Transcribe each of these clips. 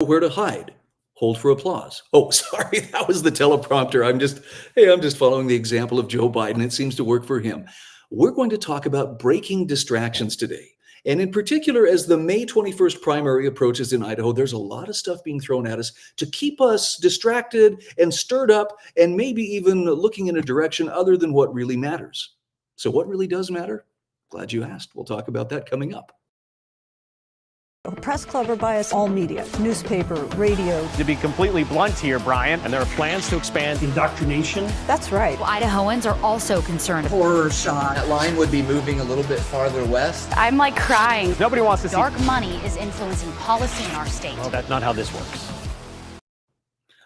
Where to hide. Hold for applause. Oh, sorry, that was the teleprompter. I'm just following the example of Joe Biden. It seems to work for him. We're going to talk about breaking distractions today. And in particular, as the May 21st primary approaches in Idaho, there's a lot of stuff being thrown at us to keep us distracted and stirred up and maybe even looking in a direction other than what really matters. So what really does matter? Glad you asked. We'll talk about that coming up. Press club or bias all media, newspaper, radio. To be completely blunt here, Brian, and there are plans to expand indoctrination. That's right. Well, Idahoans are also concerned. Horror shot. That line would be moving a little bit farther west. I'm like crying. Nobody wants to see dark money is influencing policy in our state. Well, that's not how this works.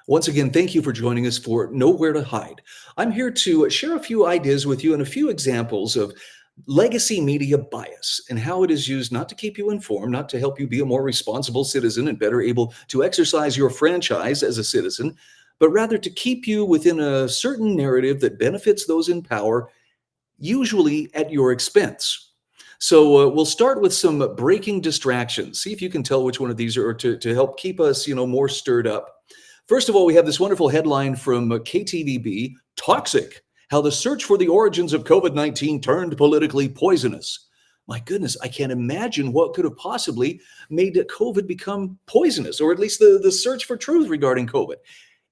Once again, thank you for joining us for Nowhere to Hide. I'm here to share a few ideas with you and a few examples of legacy media bias and how it is used not to keep you informed, not to help you be a more responsible citizen and better able to exercise your franchise as a citizen, but rather to keep you within a certain narrative that benefits those in power, usually at your expense. So we'll start with some breaking distractions. See if you can tell which one of these are to help keep us, more stirred up. First of all, we have this wonderful headline from KTVB, Toxic: How the Search for the Origins of COVID-19 Turned Politically Poisonous. My goodness, I can't imagine what could have possibly made COVID become poisonous, or at least the search for truth regarding COVID.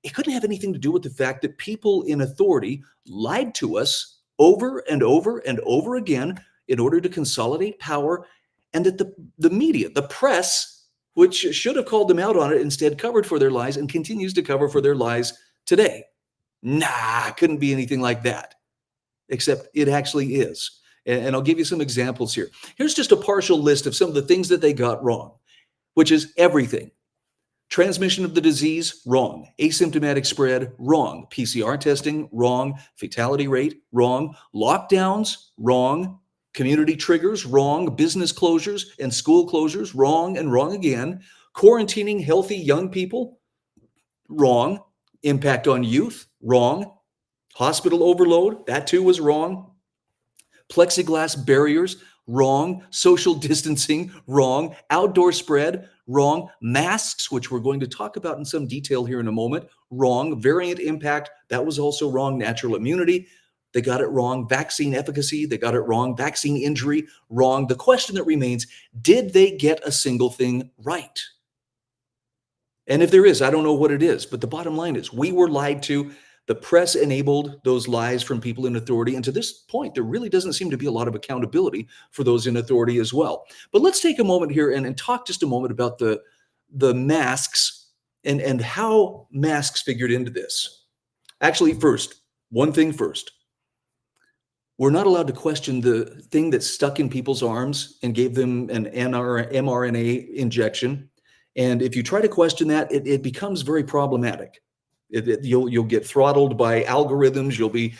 It couldn't have anything to do with the fact that people in authority lied to us over and over and over again in order to consolidate power, and that the media, the press, which should have called them out on it, instead covered for their lies and continues to cover for their lies today. Nah, couldn't be anything like that, except it actually is. And I'll give you some examples here. Here's just a partial list of some of the things that they got wrong, which is everything. Transmission of the disease, wrong. Asymptomatic spread, wrong. PCR testing, wrong. Fatality rate, wrong. Lockdowns, wrong. Community triggers, wrong. Business closures and school closures, wrong and wrong again. Quarantining healthy young people, wrong. Impact on youth, wrong. Hospital overload, that too was wrong. Plexiglass barriers, wrong. Social distancing, wrong. Outdoor spread, wrong. Masks, which we're going to talk about in some detail here in a moment, wrong. Variant impact, that was also wrong. Natural immunity, they got it wrong. Vaccine efficacy, they got it wrong. Vaccine injury, wrong. The question that remains, did they get a single thing right? And if there is, I don't know what it is, but the bottom line is we were lied to. The press enabled those lies from people in authority. And to this point, there really doesn't seem to be a lot of accountability for those in authority as well. But let's take a moment here and talk just a moment about the masks and how masks figured into this. Actually, one thing first. We're not allowed to question the thing that stuck in people's arms and gave them an mRNA injection. And if you try to question that, it becomes very problematic. You'll get throttled by algorithms. You'll be,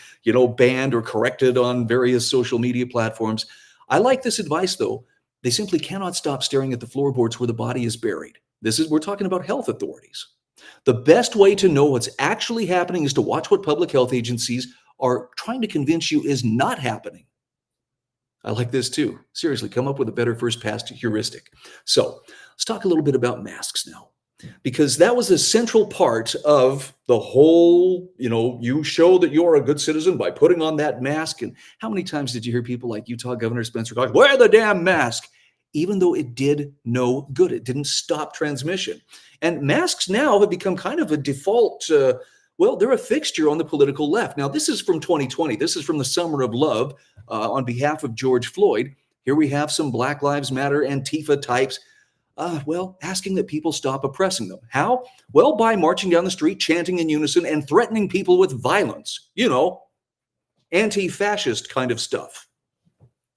banned or corrected on various social media platforms. I like this advice, though. They simply cannot stop staring at the floorboards where the body is buried. We're talking about health authorities. The best way to know what's actually happening is to watch what public health agencies are trying to convince you is not happening. I like this too. Seriously, come up with a better first pass heuristic. So let's talk a little bit about masks now, because that was a central part of the whole, you show that you're a good citizen by putting on that mask. And how many times did you hear people like Utah Governor Spencer Cox, wear the damn mask, even though it did no good. It didn't stop transmission. And masks now have become kind of a default, they're a fixture on the political left. Now, this is from 2020. This is from the Summer of Love on behalf of George Floyd. Here we have some Black Lives Matter Antifa types, asking that people stop oppressing them. How? Well, by marching down the street, chanting in unison, and threatening people with violence. Anti-fascist kind of stuff.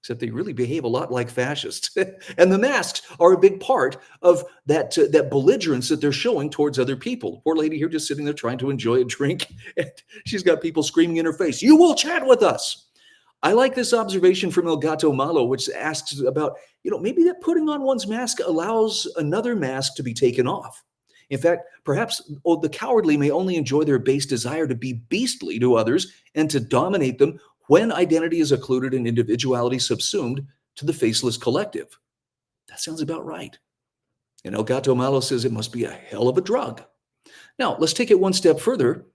Except they really behave a lot like fascists. And the masks are a big part of that belligerence that they're showing towards other people. Poor lady here just sitting there trying to enjoy a drink. And she's got people screaming in her face, you will chat with us. I like this observation from Elgato Malo, which asks about, maybe that putting on one's mask allows another mask to be taken off. In fact, perhaps the cowardly may only enjoy their base desire to be beastly to others and to dominate them when identity is occluded and individuality subsumed to the faceless collective. That sounds about right. And Elgato Malo says it must be a hell of a drug. Now, let's take it one step further.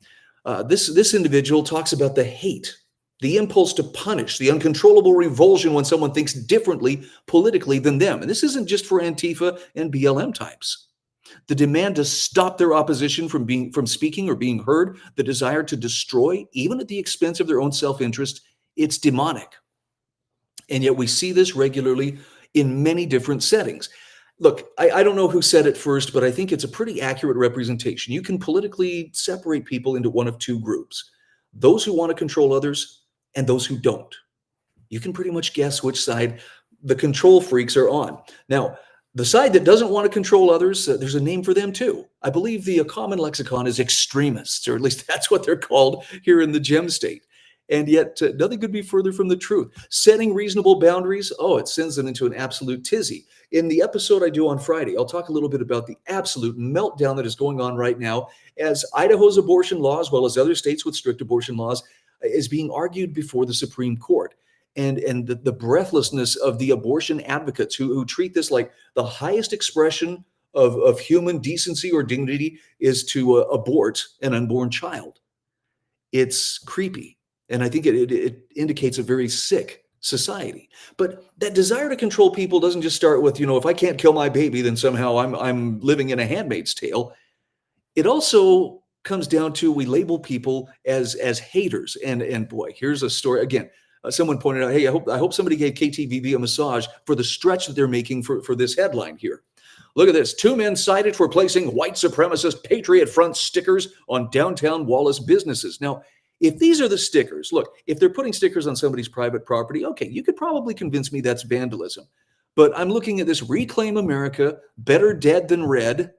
This individual talks about the hate, the impulse to punish, the uncontrollable revulsion when someone thinks differently politically than them. And this isn't just for Antifa and BLM types. The demand to stop their opposition from speaking or being heard, the desire to destroy, even at the expense of their own self-interest, it's demonic. And yet we see this regularly in many different settings. Look, I don't know who said it first, but I think it's a pretty accurate representation. You can politically separate people into one of two groups: those who want to control others and those who don't. You can pretty much guess which side the control freaks are on. Now, the side that doesn't want to control others, there's a name for them too. I believe the common lexicon is extremists, or at least that's what they're called here in the Gem State. And yet, nothing could be further from the truth. Setting reasonable boundaries, it sends them into an absolute tizzy. In the episode I do on Friday, I'll talk a little bit about the absolute meltdown that is going on right now as Idaho's abortion law, as well as other states with strict abortion laws, is being argued before the Supreme Court. And the breathlessness of the abortion advocates who treat this like the highest expression of human decency or dignity is to abort an unborn child. It's creepy. And I think it indicates a very sick society. But that desire to control people doesn't just start with, if I can't kill my baby, then somehow I'm living in a Handmaid's Tale. It also comes down to we label people as haters. And boy, here's a story. Again, someone pointed out, hey, I hope somebody gave KTVB a massage for the stretch that they're making for this headline here. Look at this. 2 men cited for placing white supremacist Patriot Front stickers on downtown Wallace businesses. Now, if these are the stickers, look, if they're putting stickers on somebody's private property, okay, you could probably convince me that's vandalism. But I'm looking at this Reclaim America, better dead than red.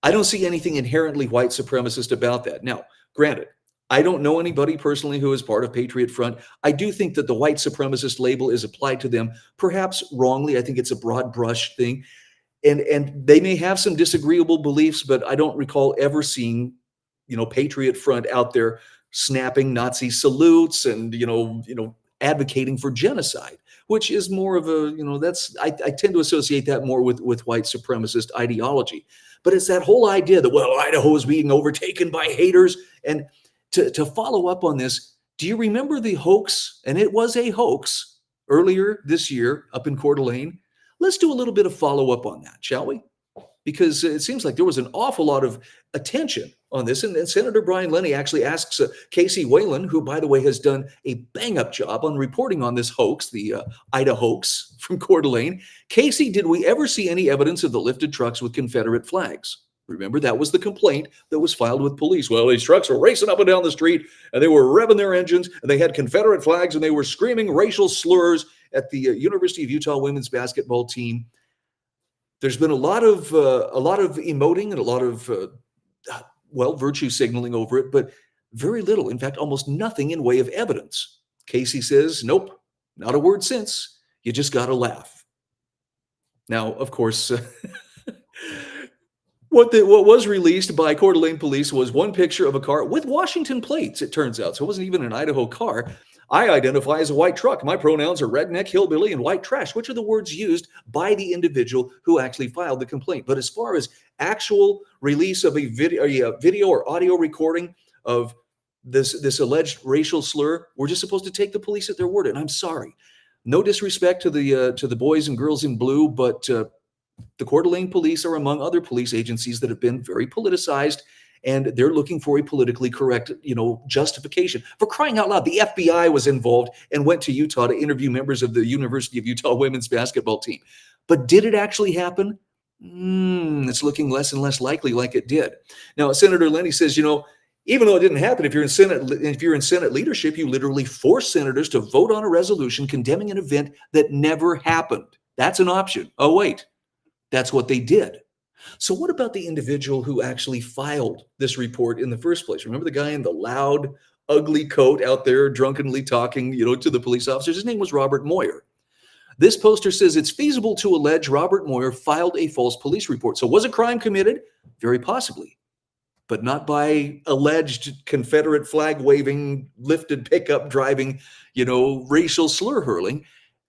I don't see anything inherently white supremacist about that. Now, granted, I don't know anybody personally who is part of Patriot Front. I do think that the white supremacist label is applied to them, perhaps wrongly. I think it's a broad brush thing. And they may have some disagreeable beliefs, but I don't recall ever seeing Patriot Front out there snapping Nazi salutes and, advocating for genocide, which is more of a, I tend to associate that more with white supremacist ideology. But it's that whole idea that, Idaho is being overtaken by haters. And to follow up on this, do you remember the hoax? And it was a hoax earlier this year up in Coeur d'Alene. Let's do a little bit of follow up on that, shall we? Because it seems like there was an awful lot of attention on this. And Senator Brian Lenny actually asks Casey Whalen, who, by the way, has done a bang-up job on reporting on this hoax, the Idah Hoax from Coeur d'Alene. Casey, did we ever see any evidence of the lifted trucks with Confederate flags? Remember, that was the complaint that was filed with police. Well, these trucks were racing up and down the street, and they were revving their engines, and they had Confederate flags, and they were screaming racial slurs at the University of Utah women's basketball team. There's been a lot of emoting and a lot of virtue signaling over it, but very little, in fact, almost nothing in way of evidence. Casey says, nope, not a word since. You just got to laugh. Now, of course, what was released by Coeur d'Alene police was one picture of a car with Washington plates, it turns out. So it wasn't even an Idaho car. I identify as a white truck. My pronouns are redneck, hillbilly, and white trash, which are the words used by the individual who actually filed the complaint. But as far as actual release of a video or audio recording of this alleged racial slur, we're just supposed to take the police at their word. And I'm sorry. No disrespect to the boys and girls in blue, but the Coeur d'Alene police are among other police agencies that have been very politicized, and they're looking for a politically correct, justification. For crying out loud, the FBI was involved and went to Utah to interview members of the University of Utah women's basketball team. But did it actually happen? It's looking less and less likely like it did. Now, Senator Lenny says, even though it didn't happen, if you're in Senate leadership, you literally force senators to vote on a resolution condemning an event that never happened. That's an option. Oh, wait, that's what they did. So what about the individual who actually filed this report in the first place? Remember the guy in the loud, ugly coat out there drunkenly talking, to the police officers? His name was Robert Moyer. This poster says it's feasible to allege Robert Moyer filed a false police report. So was a crime committed? Very possibly, but not by alleged Confederate flag waving, lifted pickup driving, racial slur hurling.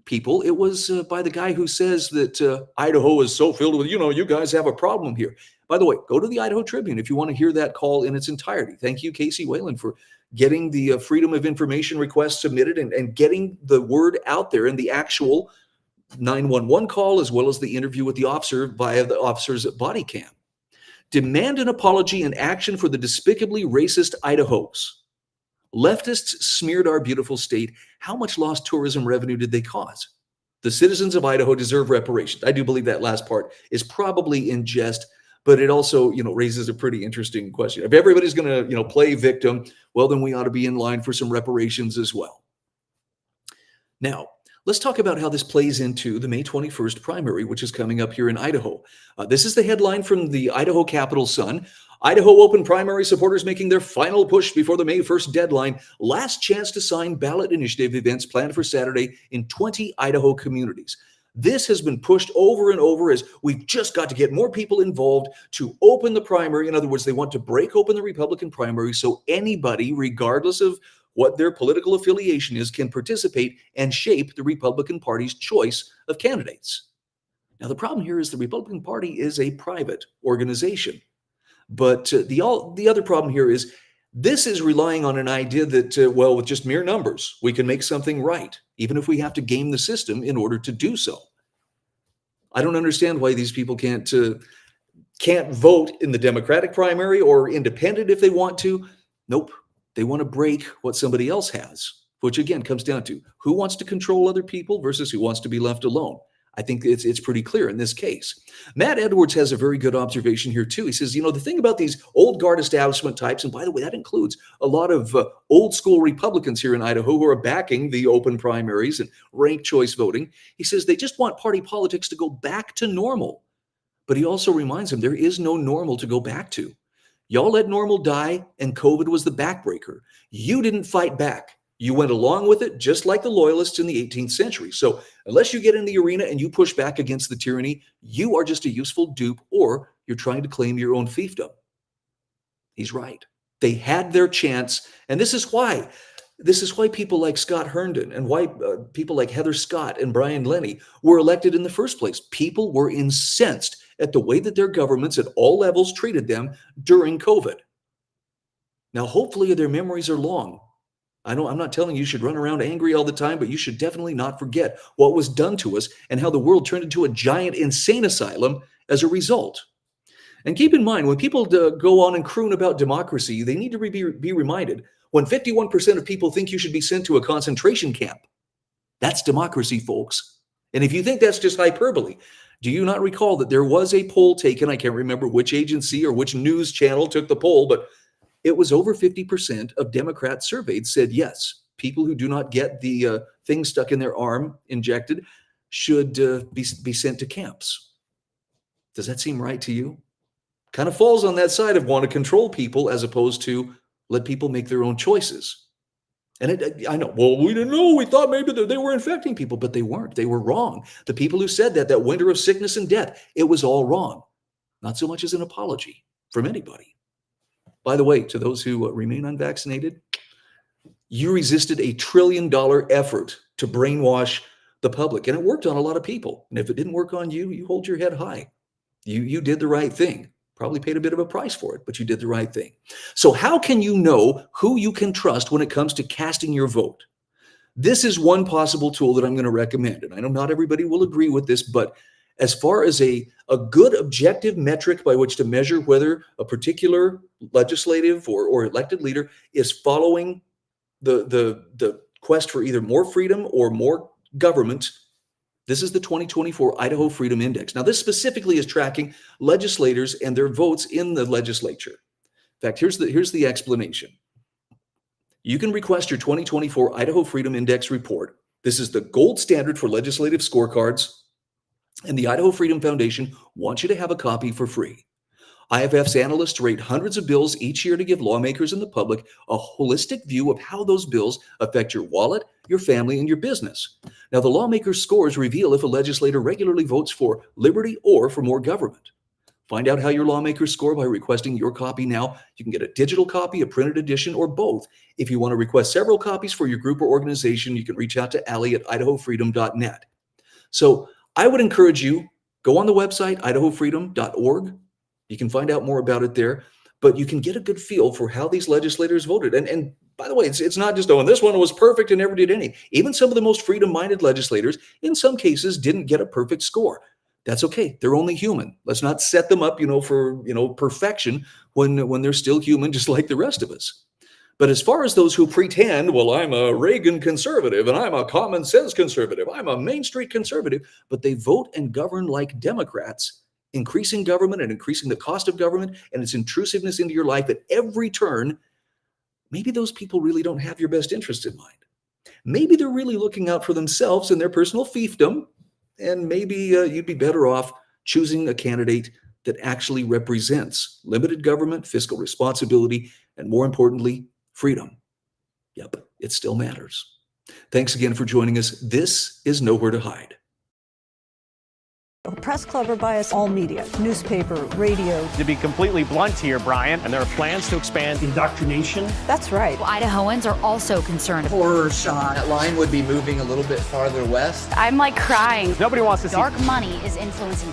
people. It was by the guy who says that Idaho is so filled with, you guys have a problem here. By the way, go to the Idaho Tribune if you want to hear that call in its entirety. Thank you, Casey Whalen, for getting the Freedom of Information request submitted and getting the word out there in the actual 911 call, as well as the interview with the officer via the officer's body cam. Demand an apology and action for the despicably racist Idah Hoax. Leftists smeared our beautiful state. How much lost tourism revenue did they cause? The citizens of Idaho deserve reparations. I do believe that last part is probably in jest, but it also, raises a pretty interesting question. If everybody's going to, play victim, well, then we ought to be in line for some reparations as well. Now, let's talk about how this plays into the May 21st primary, which is coming up here in Idaho. This is the headline from the Idaho Capital Sun. Idaho open primary supporters making their final push before the May 1st deadline. Last chance to sign ballot initiative events planned for Saturday in 20 Idaho communities. This has been pushed over and over as we've just got to get more people involved to open the primary. In other words, they want to break open the Republican primary so anybody, regardless of what their political affiliation is, can participate and shape the Republican Party's choice of candidates. Now, the problem here is the Republican Party is a private organization. But the other problem here is this is relying on an idea that, with just mere numbers, we can make something right, even if we have to game the system in order to do so. I don't understand why these people can't vote in the Democratic primary or independent if they want to. Nope. They want to break what somebody else has, which again comes down to who wants to control other people versus who wants to be left alone. I think it's pretty clear in this case. Matt Edwards has a very good observation here too. He says, the thing about these old guard establishment types, and by the way, that includes a lot of old school Republicans here in Idaho who are backing the open primaries and ranked choice voting. He says they just want party politics to go back to normal. But he also reminds them there is no normal to go back to. Y'all let normal die, and COVID was the backbreaker. You didn't fight back. You went along with it, just like the Loyalists in the 18th century. So unless you get in the arena and you push back against the tyranny, you are just a useful dupe, or you're trying to claim your own fiefdom. He's right. They had their chance, and this is why people like Scott Herndon and why people like Heather Scott and Brian Lenny were elected in the first place. People were incensed at the way that their governments at all levels treated them during COVID. Now, hopefully their memories are long. I'm not telling you should run around angry all the time, but you should definitely not forget what was done to us and how the world turned into a giant insane asylum as a result. And keep in mind, when people go on and croon about democracy, they need to be reminded when 51% of people think you should be sent to a concentration camp. That's democracy, folks. And if you think that's just hyperbole, do you not recall that there was a poll taken? I can't remember which agency or which news channel took the poll, but it was over 50% of Democrats surveyed said yes, people who do not get the thing stuck in their arm injected should be sent to camps. Does that seem right to you? Kind of falls on that side of want to control people as opposed to let people make their own choices. And I know, well, we didn't know. We thought maybe that they were infecting people, but they weren't. They were wrong. The people who said that winter of sickness and death, it was all wrong. Not so much as an apology from anybody. By the way, to those who remain unvaccinated, you resisted $1 trillion effort to brainwash the public, and it worked on a lot of people. And if it didn't work on you, you hold your head high. You did the right thing. Probably paid a bit of a price for it, but you did the right thing. So how can you know who you can trust when it comes to casting your vote? This is one possible tool that I'm going to recommend. And I know not everybody will agree with this, but as far as a good objective metric by which to measure whether a particular legislative or elected leader is following the quest for either more freedom or more government, this is the 2024 Idaho Freedom Index. Now, this specifically is tracking legislators and their votes in the legislature. In fact, here's the explanation. You can request your 2024 Idaho Freedom Index report. This is the gold standard for legislative scorecards, and the Idaho Freedom Foundation wants you to have a copy for free. IFF's analysts rate hundreds of bills each year to give lawmakers and the public a holistic view of how those bills affect your wallet, your family, and your business. Now, the lawmakers' scores reveal if a legislator regularly votes for liberty or for more government. Find out how your lawmakers score by requesting your copy now. You can get a digital copy, a printed edition, or both. If you want to request several copies for your group or organization, you can reach out to Allie at idahofreedom.net. So I would encourage you, go on the website, idahofreedom.org. You can find out more about it there, but you can get a good feel for how these legislators voted. And by the way, it's not just, oh, and this one was perfect and never did any. Even some of the most freedom-minded legislators, in some cases, didn't get a perfect score. That's okay. They're only human. Let's not set them up, for, perfection when they're still human, just like the rest of us. But as far as those who pretend, well, I'm a Reagan conservative and I'm a common sense conservative, I'm a Main Street conservative, but they vote and govern like Democrats, increasing government and increasing the cost of government and its intrusiveness into your life at every turn, maybe those people really don't have your best interest in mind. Maybe they're really looking out for themselves and their personal fiefdom, and maybe you'd be better off choosing a candidate that actually represents limited government, fiscal responsibility, and more importantly, freedom. Yep, it still matters. Thanks again for joining us. This is Nowhere to Hide. Press Club or bias all media, newspaper, radio. To be completely blunt here, Brian, and there are plans to expand indoctrination. That's right. Idahoans are also concerned. Horror shot. That line would be moving a little bit farther west. I'm like crying. Nobody wants to see Dark money is influencing